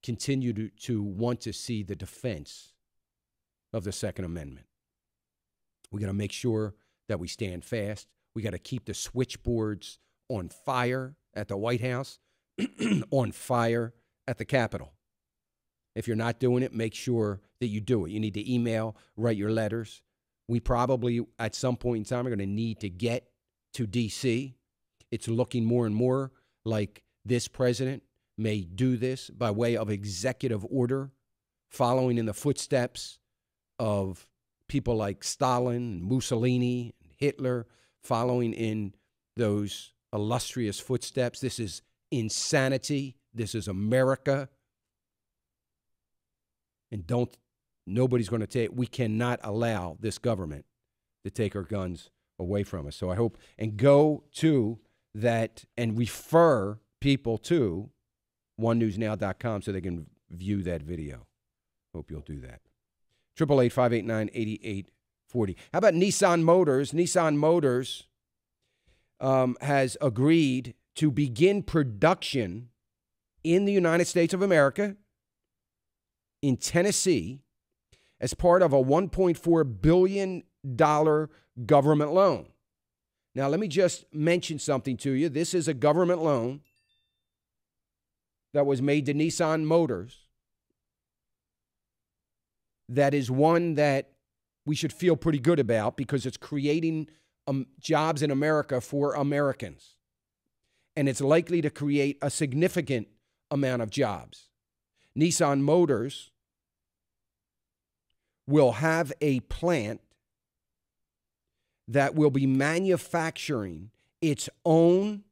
continue to want to see the defense of the Second Amendment. We got to make sure that we stand fast. We got to keep the switchboards on fire at the White House, on fire at the Capitol. If you're not doing it, make sure that you do it. You need to email, write your letters. We probably, at some point in time, are going to need to get to D.C. It's looking more and more like this president may do this by way of executive order, following in the footsteps of people like Stalin, Mussolini, and Hitler, following in those illustrious footsteps. This is insanity. This is America. And nobody's going to take, we cannot allow this government to take our guns away from us. So I hope, and go to that and refer people to onenewsnow.com so they can view that video. Hope you'll do that. 888-589-8840. How about Nissan Motors? Nissan Motors has agreed to begin production in the United States of America, in Tennessee, as part of a $1.4 billion government loan. Now, let me just mention something to you. This is a government loan that was made to Nissan Motors. That is one that we should feel pretty good about because it's creating jobs in America for Americans. And it's likely to create a significant amount of jobs. Nissan Motors will have a plant that will be manufacturing its own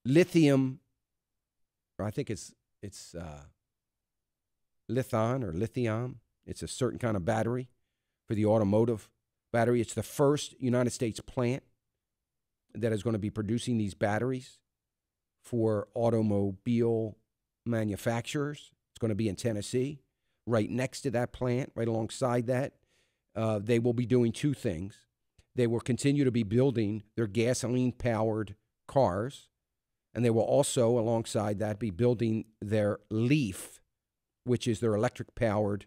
lithium, or I think it's lithium or lithium. It's a certain kind of battery for the automotive battery. It's the first United States plant that is going to be producing these batteries for automobile manufacturers. It's going to be in Tennessee. Right next to that plant, right alongside that, they will be doing two things. They will continue to be building their gasoline-powered cars, and they will also, alongside that, be building their Leaf, which is their electric-powered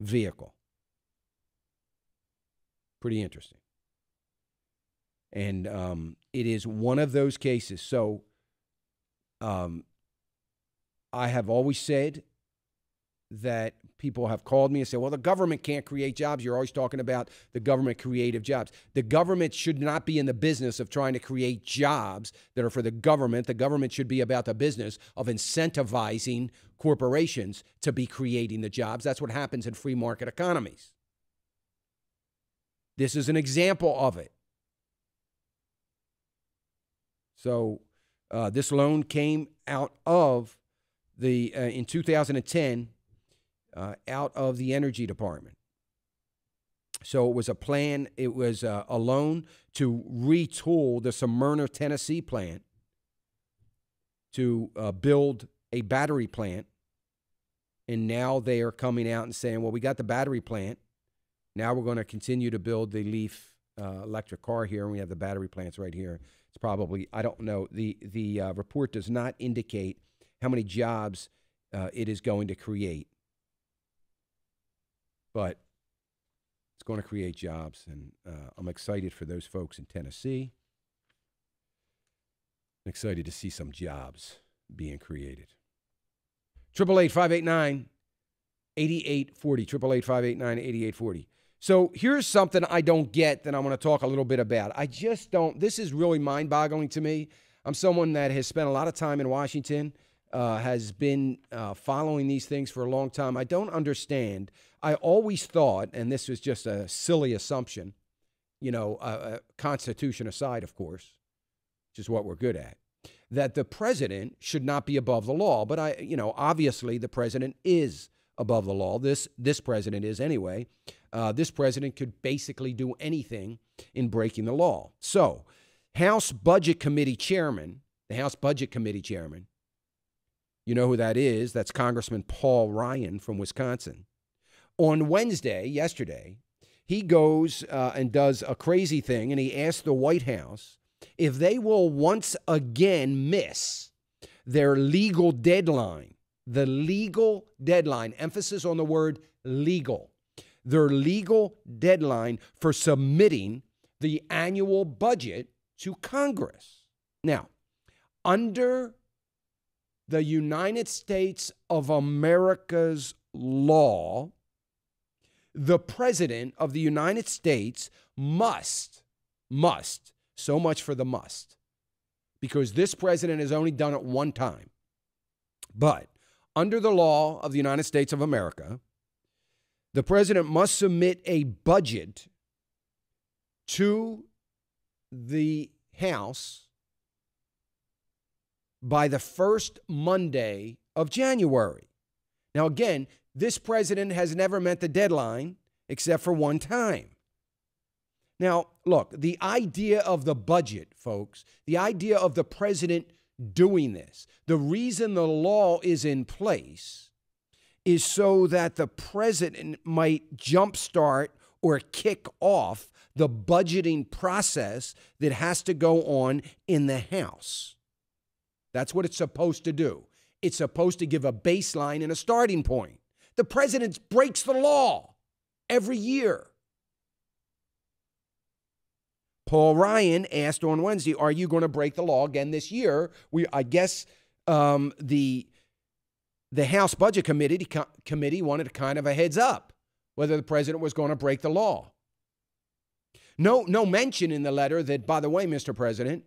vehicle. Pretty interesting. And it is one of those cases. So I have always said that people have called me and said, well, the government can't create jobs. You're always talking about the government creative jobs. The government should not be in the business of trying to create jobs that are for the government. The government should be about the business of incentivizing corporations to be creating the jobs. That's what happens in free market economies. This is an example of it. So this loan came out of in 2010, out of the Energy Department. So it was a plan, it was a loan to retool the Smyrna, Tennessee plant to build a battery plant. And now they are coming out and saying, well, we got the battery plant. Now we're going to continue to build the Leaf electric car here, and we have the battery plants right here. It's probably, I don't know, the report does not indicate how many jobs it is going to create. But it's going to create jobs, and I'm excited for those folks in Tennessee. I'm excited to see some jobs being created. 888-589-8840. 888-589-8840. So here's something I don't get that I want to talk a little bit about. I just don't. This is really mind-boggling to me. I'm someone that has spent a lot of time in Washington, has been following these things for a long time. I don't understand. I always thought, and this was just a silly assumption, Constitution aside, of course, which is what we're good at, that the president should not be above the law. But obviously the president is above the law. This president is anyway. This president could basically do anything in breaking the law. So, the House Budget Committee chairman, you know who that is? That's Congressman Paul Ryan from Wisconsin. On Wednesday, yesterday, he goes and does a crazy thing, and he asked the White House if they will once again miss their legal deadline the legal deadline, emphasis on the word legal, their legal deadline for submitting the annual budget to Congress. Now, under the United States of America's law, the President of the United States must, so much for the must, because this president has only done it one time. But under the law of the United States of America, the president must submit a budget to the House by the first Monday of January. Now, again, this president has never met the deadline except for one time. Now, look, the idea of the budget, folks, the idea of the president doing this, the reason the law is in place is so that the president might jumpstart or kick off the budgeting process that has to go on in the House. That's what it's supposed to do. It's supposed to give a baseline and a starting point. The president breaks the law every year. Paul Ryan asked on Wednesday, are you going to break the law again this year? I guess the House Budget Committee wanted kind of a heads up whether the president was going to break the law. No mention in the letter that, by the way, Mr. President,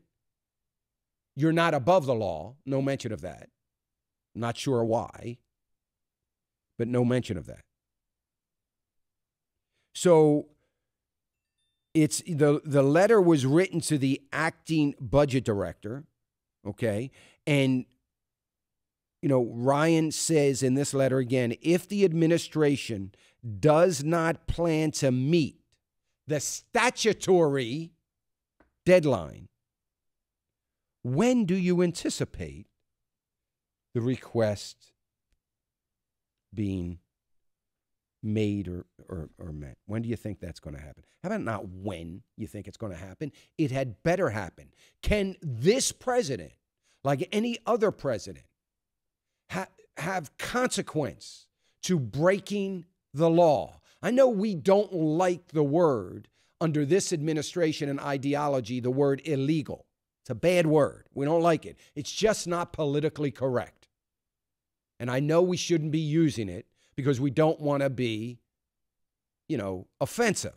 you're not above the law. No mention of that. Not sure why, but no mention of that. So it's the letter was written to the acting budget director, okay? And, you know, Ryan says in this letter again, if the administration does not plan to meet the statutory deadline, when do you anticipate the request being made or met? When do you think that's going to happen? How about not when you think it's going to happen? It had better happen. Can this president, like any other president, have consequence to breaking the law? I know we don't like the word under this administration and ideology, the word illegal. It's a bad word. We don't like it. It's just not politically correct. And I know we shouldn't be using it because we don't want to be, offensive.